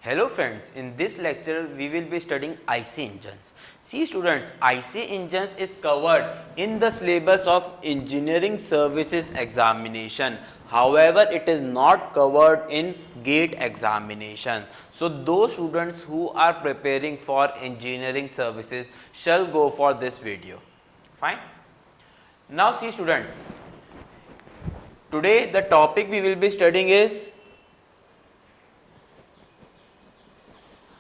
Hello friends, in this lecture we will be studying IC engines. See students, IC engines is covered in the syllabus of engineering services examination. However, it is not covered in GATE examination. So those students who are preparing for engineering services shall go for this video. Fine. Now see students, today the topic we will be studying is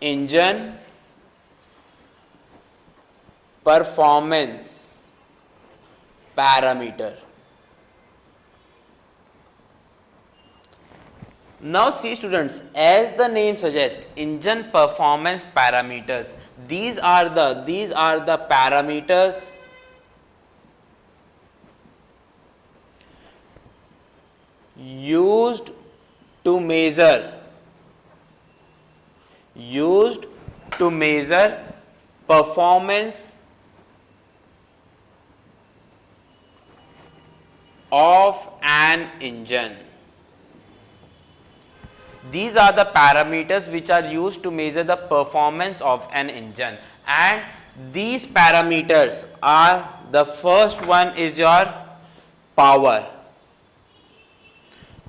engine performance parameter. Now see students, as the name suggests, engine performance parameters. These are the parameters used to measure performance of an engine. These are the parameters which are used to measure the performance of an engine, and these parameters are, the first one is your power,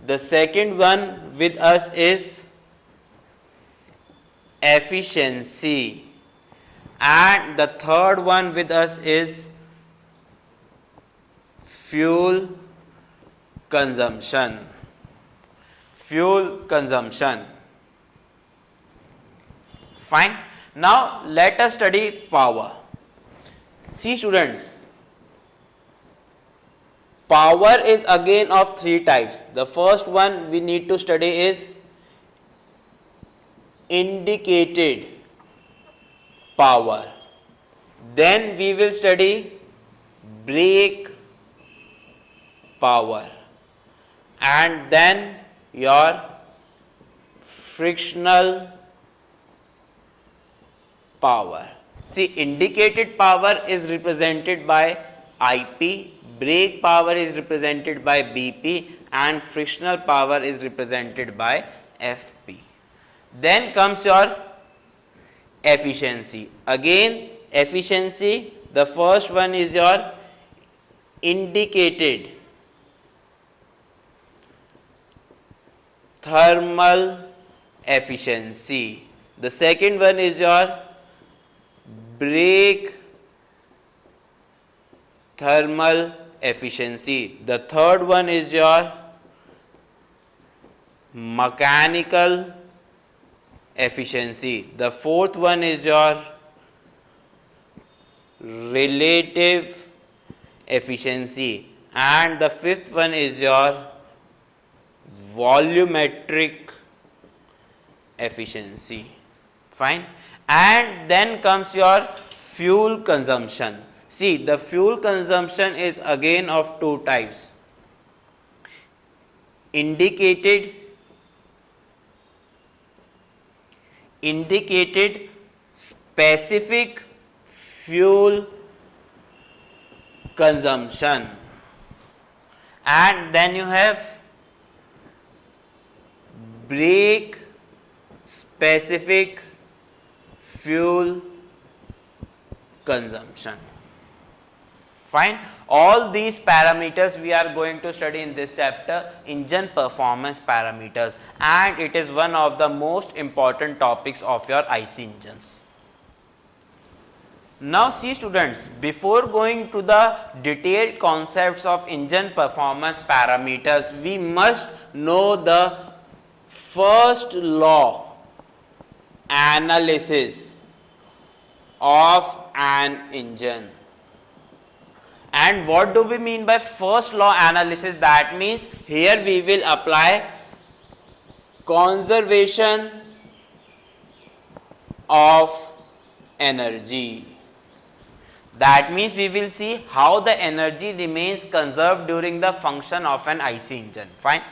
the second one with us is efficiency, and the third one with us is fuel consumption. Fine. Now let us study power. See students, power is again of three types. The first one we need to study is indicated power. Then we will study brake power, and then your frictional power. See, indicated power is represented by IP, brake power is represented by BP, and frictional power is represented by FP. Then comes your efficiency. Again, efficiency, the first one is your indicated thermal efficiency. The second one is your brake thermal efficiency. The third one is your mechanical efficiency. The fourth one is your relative efficiency, and the fifth one is your volumetric efficiency. Fine. And then comes your fuel consumption. See, the fuel consumption is again of two types: indicated specific fuel consumption, and then you have brake specific fuel consumption. Fine. All these parameters we are going to study in this chapter, engine performance parameters, and it is one of the most important topics of your IC engines. Now see students, before going to the detailed concepts of engine performance parameters, we must know the first law analysis of an engine. And what do we mean by first law analysis? That means here we will apply conservation of energy. That means we will see how the energy remains conserved during the function of an IC engine. Fine.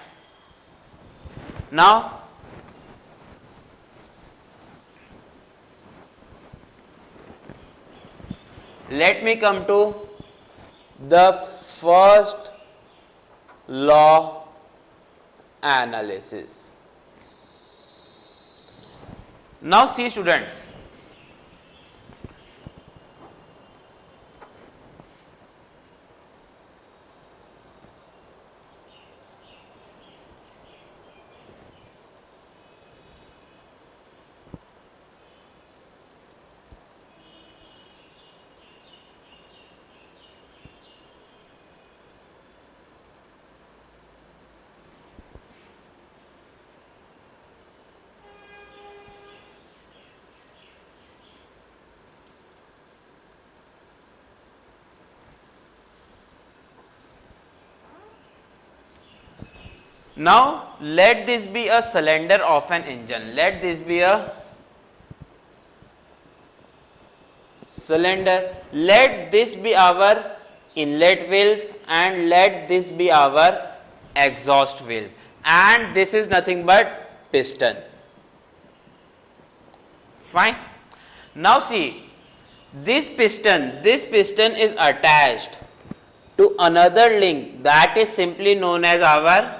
Now, let me come to the first law analysis. Now see students, now let this be a cylinder of an engine. Let this be a cylinder. Let this be our inlet valve and let this be our exhaust valve. And this is nothing but piston. Fine. Now see, this piston is attached to another link that is simply known as our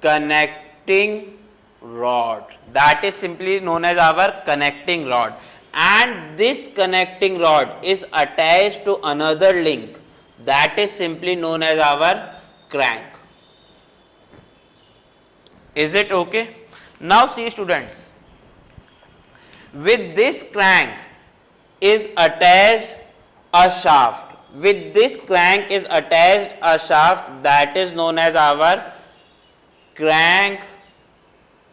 connecting rod. That is simply known as our connecting rod. And this connecting rod is attached to another link that is simply known as our crank. Is it okay? Now see students, with this crank is attached a shaft. With this crank is attached a shaft that is known as our crank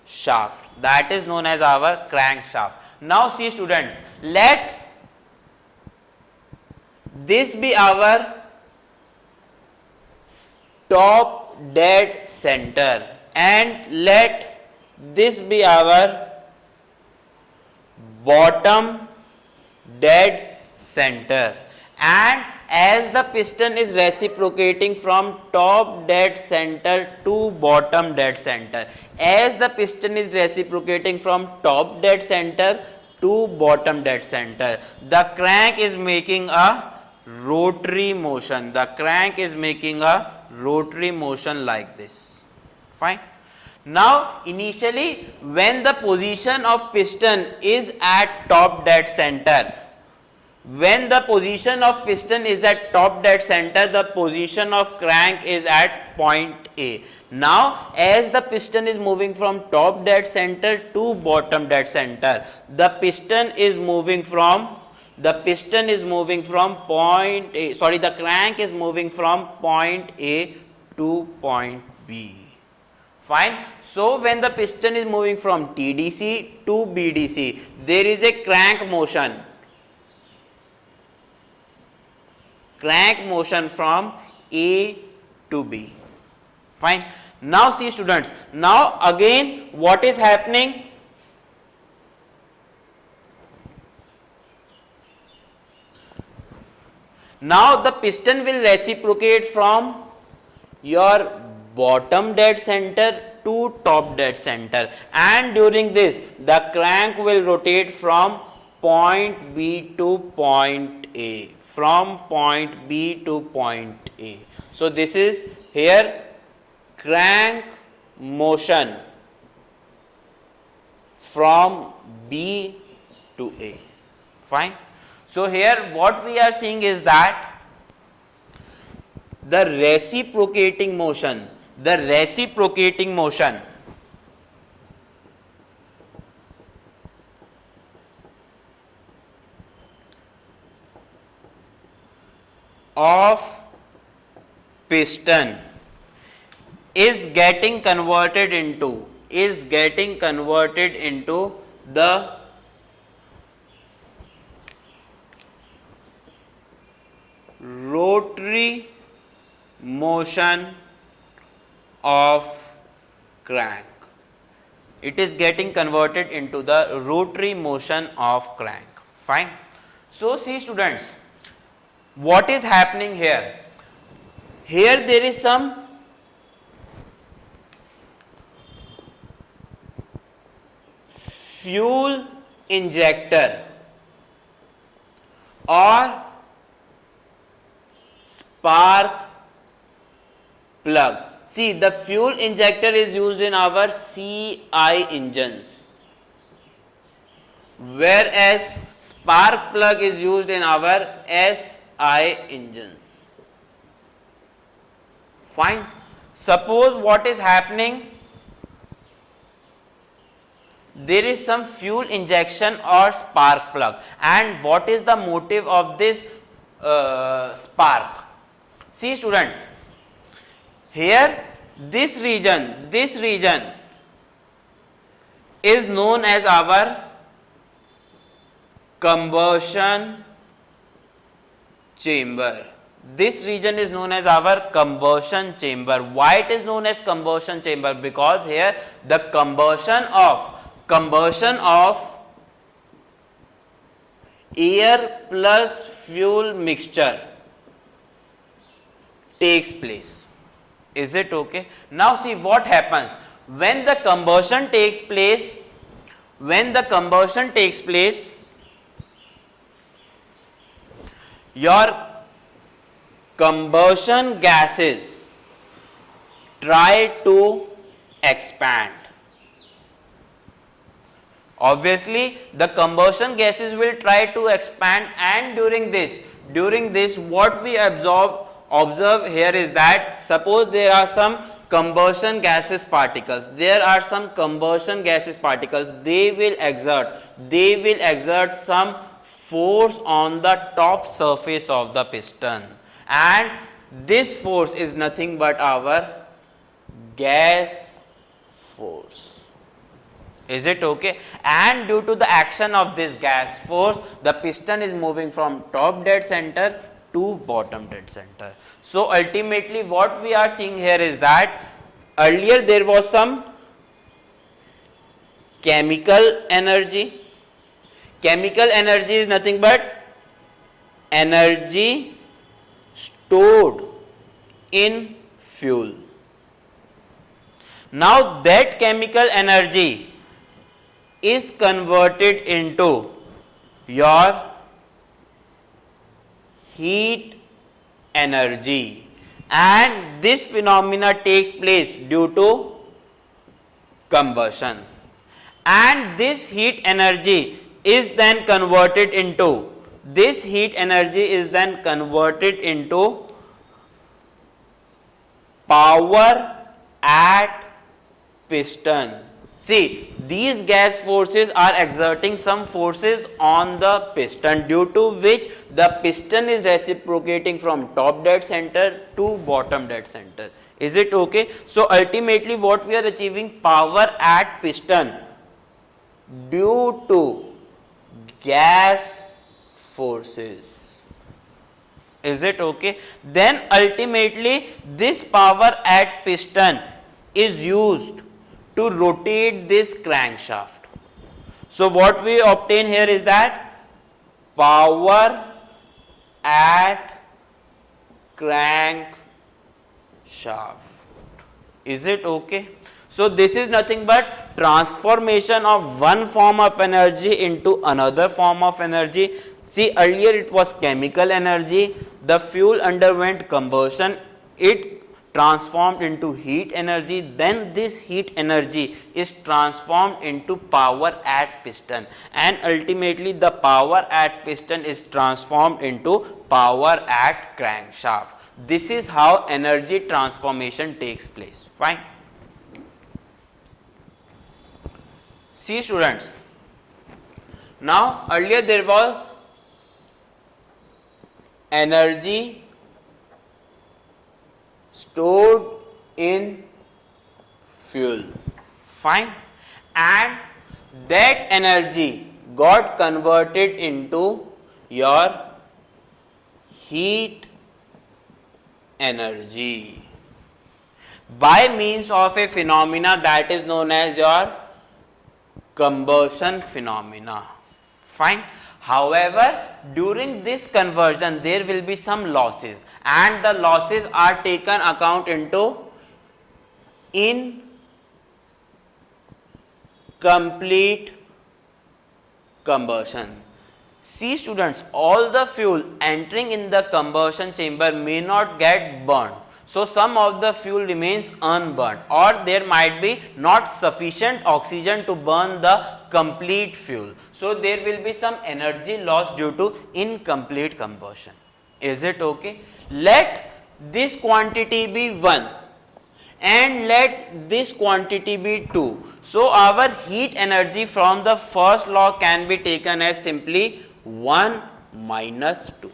shaft. That is known as our crank shaft. Now see students, let this be our top dead center and let this be our bottom dead center. And as the piston is reciprocating from top dead center to bottom dead center, as the piston is reciprocating from top dead center to bottom dead center, the crank is making a rotary motion. The crank is making a rotary motion like this. Fine. Now initially when the position of piston is at top dead center, when the position of piston is at top dead center, the position of crank is at point A. Now as the piston is moving from top dead center to bottom dead center, the piston is moving from point A, sorry, the crank is moving from point A to point B. Fine. So when the piston is moving from TDC to BDC, there is a crank motion. Crank motion from A to B. Fine. Now see students, now again what is happening? Now the piston will reciprocate from your bottom dead center to top dead center, and during this the crank will rotate from point B to point A. From point B to point A. So this is here crank motion from B to A. Fine. So here what we are seeing is that the reciprocating motion of piston is getting converted into the rotary motion of crank. It is getting converted into the rotary motion of crank. Fine. So see students, what is happening here? Here there is some fuel injector or spark plug. See, the fuel injector is used in our CI engines. whereas spark plug is used in our SI engines. Fine. Suppose what is happening, there is some fuel injection or spark plug, and what is the motive of this spark? See students, here this region is known as our combustion chamber. This region is known as our combustion chamber. Why it is known as combustion chamber? Because here the combustion of air plus fuel mixture takes place. Is it okay? Now see what happens when the combustion takes place. Your combustion gases try to expand. Obviously, the combustion gases will try to expand, and during this what we observe here is that, suppose there are some combustion gases particles, they will exert some force on the top surface of the piston, and this force is nothing but our gas force. Is it okay? And due to the action of this gas force, the piston is moving from top dead center to bottom dead center. So ultimately what we are seeing here is that earlier there was some chemical energy. Chemical energy is nothing but energy stored in fuel. Now that chemical energy is converted into your heat energy, and this phenomena takes place due to combustion, and this heat energy is then converted into power at piston. See, these gas forces are exerting some forces on the piston, due to which the piston is reciprocating from top dead center to bottom dead center. Is it okay? So ultimately what we are achieving, power at piston due to gas forces. Is it okay? Then ultimately this power at piston is used to rotate this crankshaft. So what we obtain here is that power at crankshaft. Is it okay? So this is nothing but transformation of one form of energy into another form of energy. See, earlier it was chemical energy, the fuel underwent combustion, it transformed into heat energy, then this heat energy is transformed into power at piston, and ultimately the power at piston is transformed into power at crankshaft. This is how energy transformation takes place. Fine. See students, now earlier there was energy stored in fuel. Fine. And that energy got converted into your heat energy by means of a phenomena that is known as your combustion phenomena. Fine. However, during this conversion there will be some losses, and the losses are taken account into incomplete combustion. See students, all the fuel entering in the combustion chamber may not get burned. So some of the fuel remains unburned, or there might be not sufficient oxygen to burn the complete fuel. So there will be some energy loss due to incomplete combustion. Is it okay? Let this quantity be 1 and let this quantity be 2. So our heat energy from the first law can be taken as simply 1 minus 2.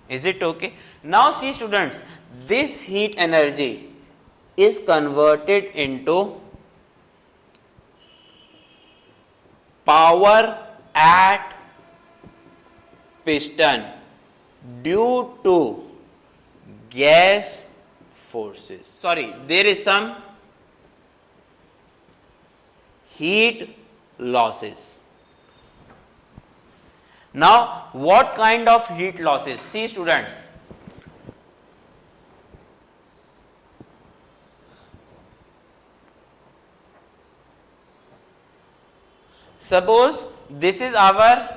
Is it okay? Now see students, this heat energy is converted into power at piston due to gas forces. Sorry, there is some heat losses. Now, what kind of heat losses? See students, suppose this is our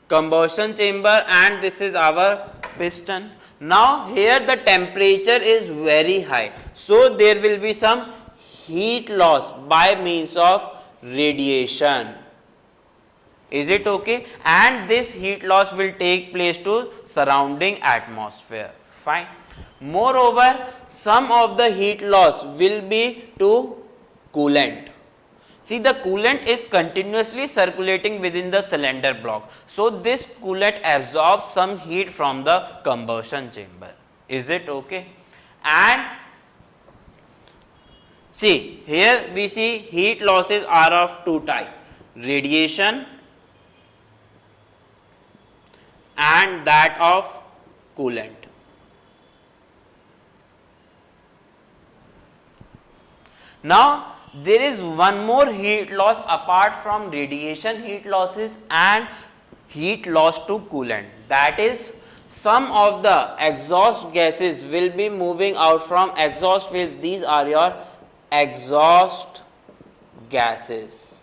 combustion chamber and this is our piston. Now here the temperature is very high, so there will be some heat loss by means of radiation. Is it okay? And this heat loss will take place to surrounding atmosphere. Fine. Moreover, some of the heat loss will be to coolant. See, the coolant is continuously circulating within the cylinder block. So this coolant absorbs some heat from the combustion chamber. Is it okay? And see, here we see heat losses are of two types: radiation and that of coolant. Now there is one more heat loss apart from radiation heat losses and heat loss to coolant. That is, some of the exhaust gases will be moving out from exhaust valve. These are your exhaust gases.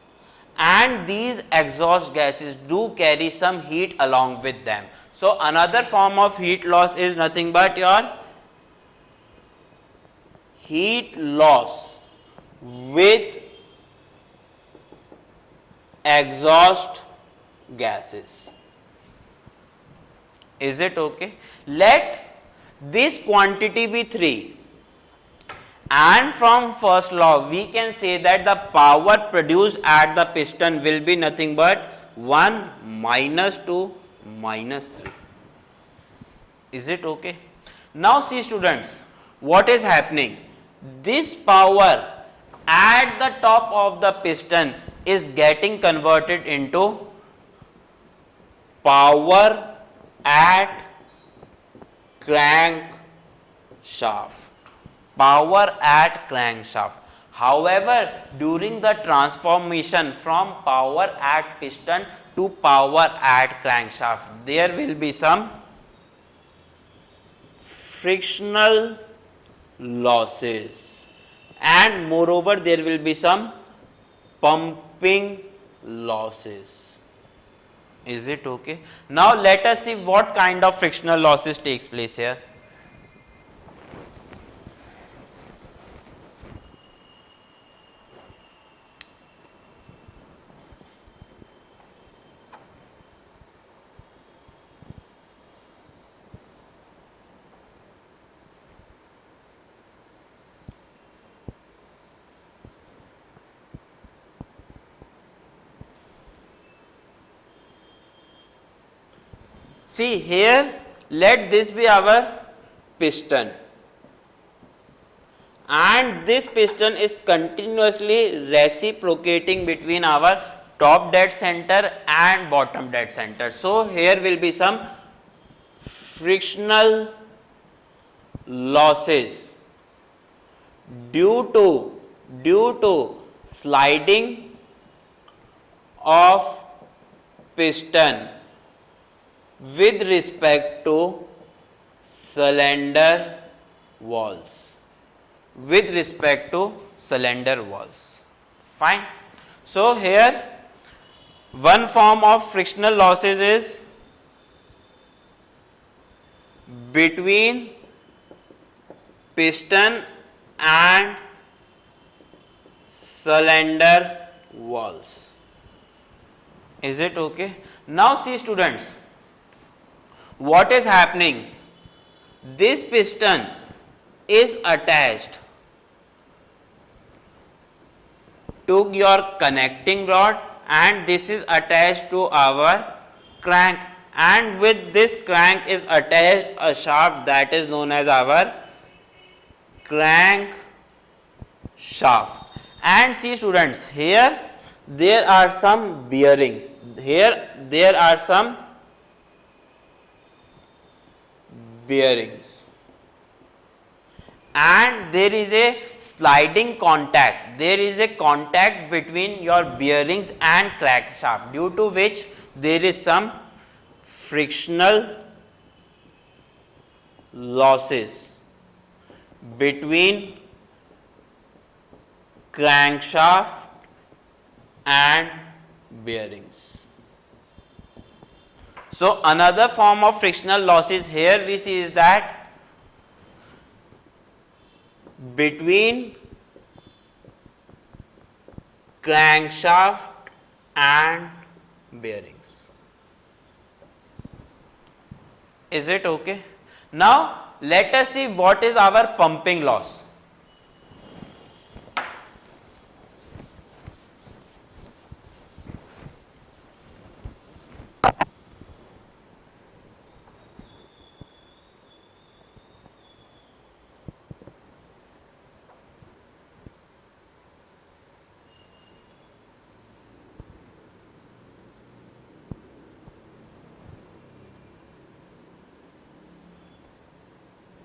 And these exhaust gases do carry some heat along with them. So another form of heat loss is nothing but your heat loss with exhaust gases. Is it okay? Let this quantity be 3. And from first law we can say that the power produced at the piston will be nothing but 1 minus 2 minus 3. Is it okay? Now see students, what is happening? This power at the top of the piston is getting converted into power at crankshaft. Power at crankshaft. However, during the transformation from power at piston to power at crankshaft, there will be some frictional losses, and moreover there will be some pumping losses. Is it okay? Now let us see what kind of frictional losses takes place here. See here, let this be our piston, and this piston is continuously reciprocating between our top dead center and bottom dead center. So here will be some frictional losses due to sliding of piston with respect to cylinder walls. With respect to cylinder walls. Fine. So here one form of frictional losses is between piston and cylinder walls. Is it okay? Now see students, what is happening? This piston is attached to your connecting rod and this is attached to our crank, and with this crank is attached a shaft that is known as our crank shaft. And see students, here there are some bearings, here there are some bearings, and there is a sliding contact, there is a contact between your bearings and crankshaft, due to which there is some frictional losses between crankshaft and bearings. So another form of frictional losses here we see is that between crankshaft and bearings. Is it okay? Now let us see what is our pumping loss.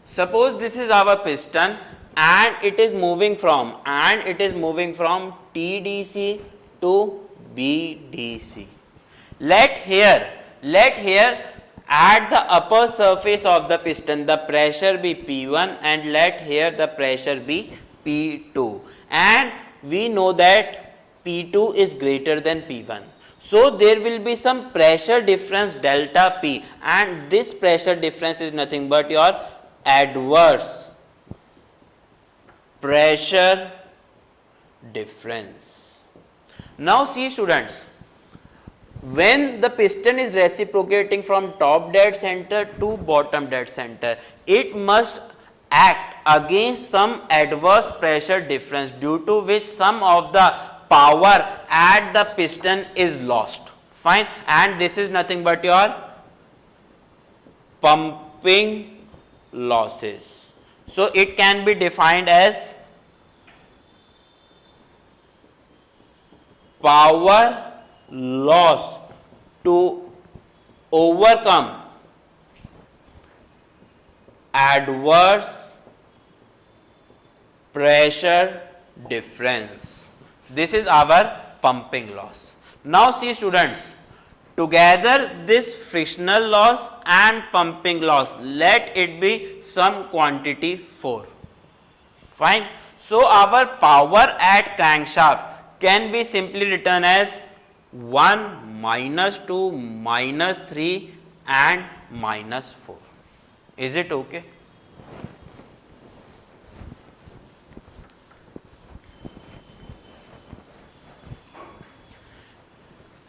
Suppose this is our piston and it is moving from TDC to BDC. Let here at the upper surface of the piston the pressure be P1 and let here the pressure be P2, and we know that P2 is greater than P1. So there will be some pressure difference delta P, and this pressure difference is nothing but your adverse pressure difference. Now see students, when the piston is reciprocating from top dead center to bottom dead center, it must act against some adverse pressure difference, due to which some of the power at the piston is lost. Fine, and this is nothing but your pumping losses. So it can be defined as power loss to overcome adverse pressure difference. This is our pumping loss. Now see students, together this frictional loss and pumping loss, let it be some quantity 4. Fine. So our power at crankshaft can be simply written as 1, minus 2, minus 3 and minus 4. Is it okay?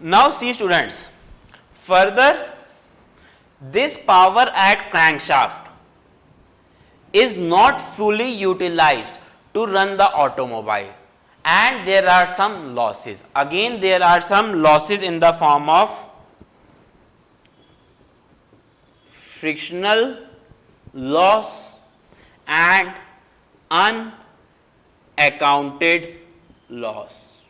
Now see students, further this power at crankshaft is not fully utilized to run the automobile, and there are some losses. Again there are some losses in the form of frictional loss and unaccounted loss.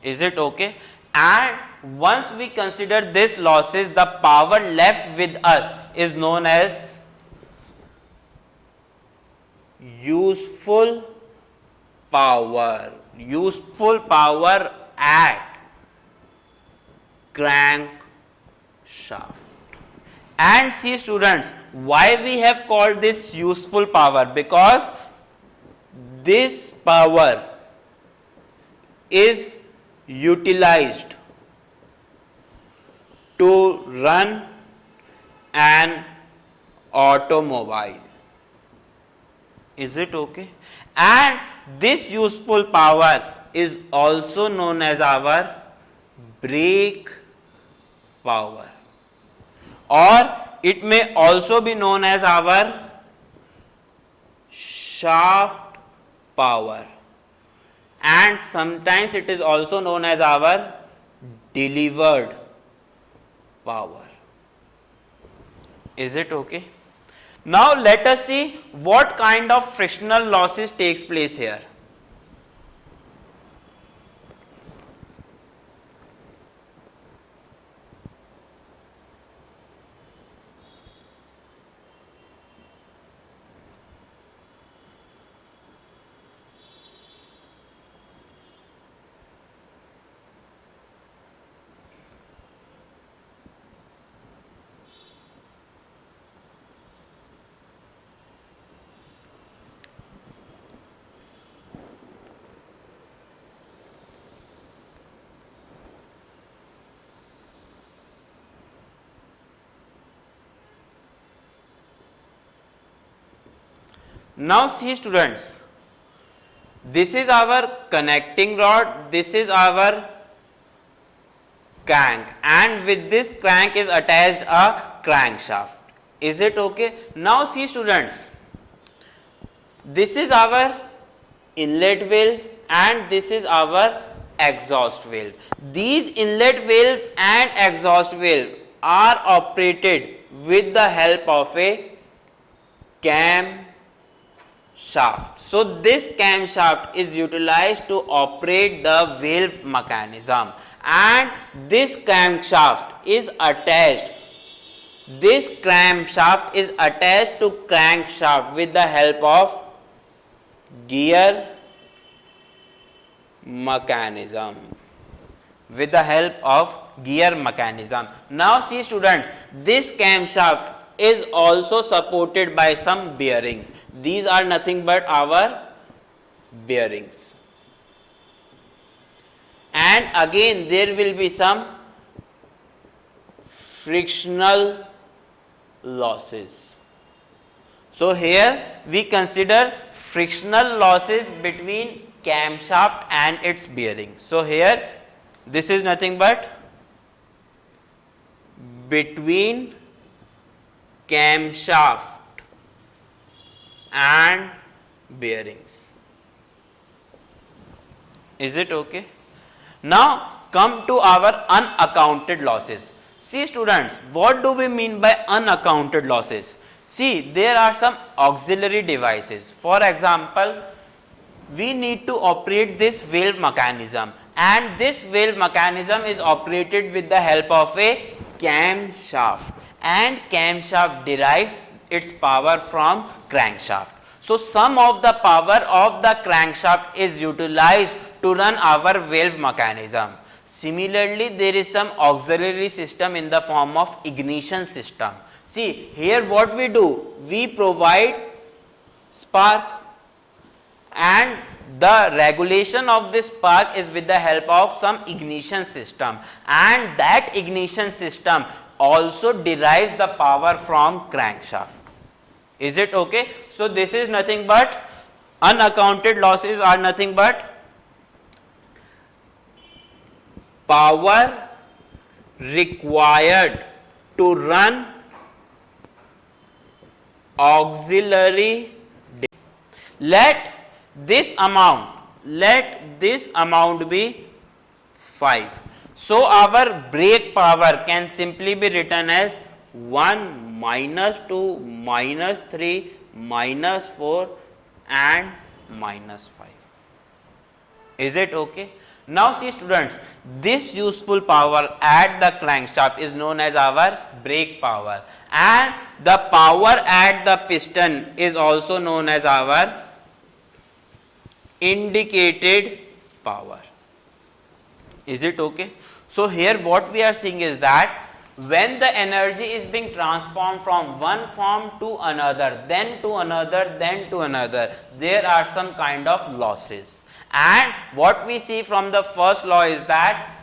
Is it okay? And once we consider this losses, the power left with us is known as useful power. Useful power at crankshaft. And see students, why we have called this useful power? Because this power is utilized to run an automobile. Is it okay? And this useful power is also known as our brake power, or it may also be known as our shaft power, and sometimes it is also known as our delivered power. Is it okay? Now let us see what kind of frictional losses takes place here. Now see students, this is our connecting rod, this is our crank, and with this crank is attached a crankshaft. Is it okay? Now see students, this is our inlet valve and this is our exhaust valve. These inlet valve and exhaust valve are operated with the help of a cam shaft. So this camshaft is utilized to operate the valve mechanism, and this crankshaft is attached to crankshaft with the help of gear mechanism. Now see students, this camshaft is also supported by some bearings. These are nothing but our bearings. And again there will be some frictional losses. So here we consider frictional losses between camshaft and its bearing. So here this is nothing but between camshaft and bearings. Is it okay? Now come to our unaccounted losses. See students, what do we mean by unaccounted losses? See, there are some auxiliary devices. For example, we need to operate this valve mechanism, and this valve mechanism is operated with the help of a camshaft, and camshaft derives its power from crankshaft. So some of the power of the crankshaft is utilized to run our valve mechanism. Similarly, there is some auxiliary system in the form of ignition system. See, here what we do, we provide spark, and the regulation of this spark is with the help of some ignition system, and that ignition system also derives the power from crankshaft. Is it okay? So this is nothing but, unaccounted losses are nothing but power required to run auxiliary. Let this amount be 5. So our brake power can simply be written as 1 minus 2 minus 3 minus 4 and minus 5. Is it okay? Now see students, this useful power at the crankshaft is known as our brake power, and the power at the piston is also known as our indicated power. Is it okay? So here what we are seeing is that when the energy is being transformed from one form to another, then to another, then to another, there are some kind of losses. And what we see from the first law is that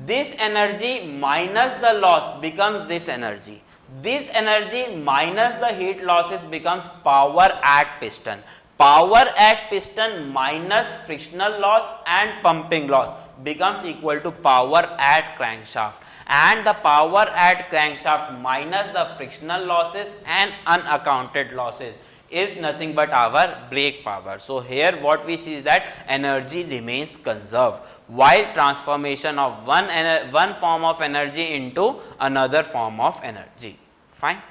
this energy minus the loss becomes this energy. This energy minus the heat losses becomes power at piston. power at piston minus frictional loss and pumping loss becomes equal to power at crankshaft, and the power at crankshaft minus the frictional losses and unaccounted losses is nothing but our brake power. So here what we see is that energy remains conserved while transformation of one form of energy into another form of energy. Fine.